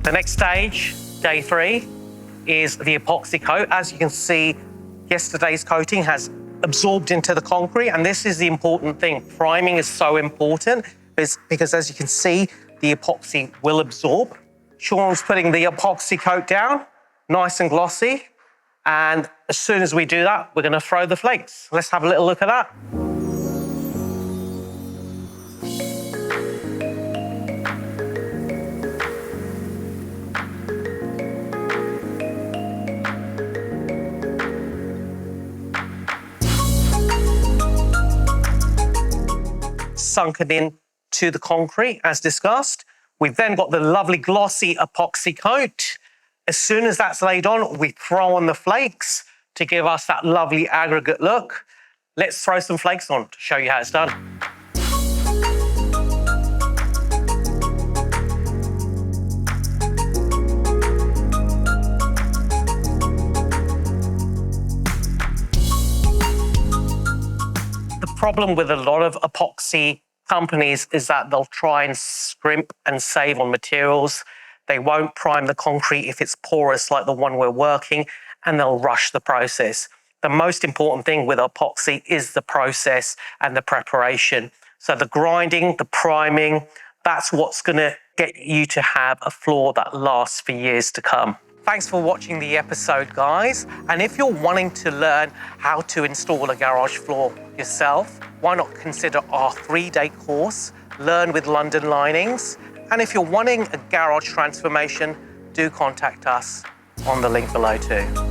The next stage, day 3, is the epoxy coat. As you can see, yesterday's coating has absorbed into the concrete, and this is the important thing. Priming is so important because as you can see, the epoxy will absorb. Sean's putting the epoxy coat down, nice and glossy. And as soon as we do that, we're gonna throw the flakes. Let's have a little look at that. Sunken in to the concrete as discussed. We've then got the lovely glossy epoxy coat. As soon as that's laid on, we throw on the flakes to give us that lovely aggregate look. Let's throw some flakes on to show you how it's done. The problem with a lot of epoxy companies is that they'll try and scrimp and save on materials. They won't prime the concrete if it's porous like the one we're working, and they'll rush the process. The most important thing with epoxy is the process and the preparation. So the grinding, the priming, that's what's gonna get you to have a floor that lasts for years to come. Thanks for watching the episode, guys. And if you're wanting to learn how to install a garage floor yourself, why not consider our 3-day course, Learn with London Linings. And if you're wanting a garage transformation, do contact us on the link below too.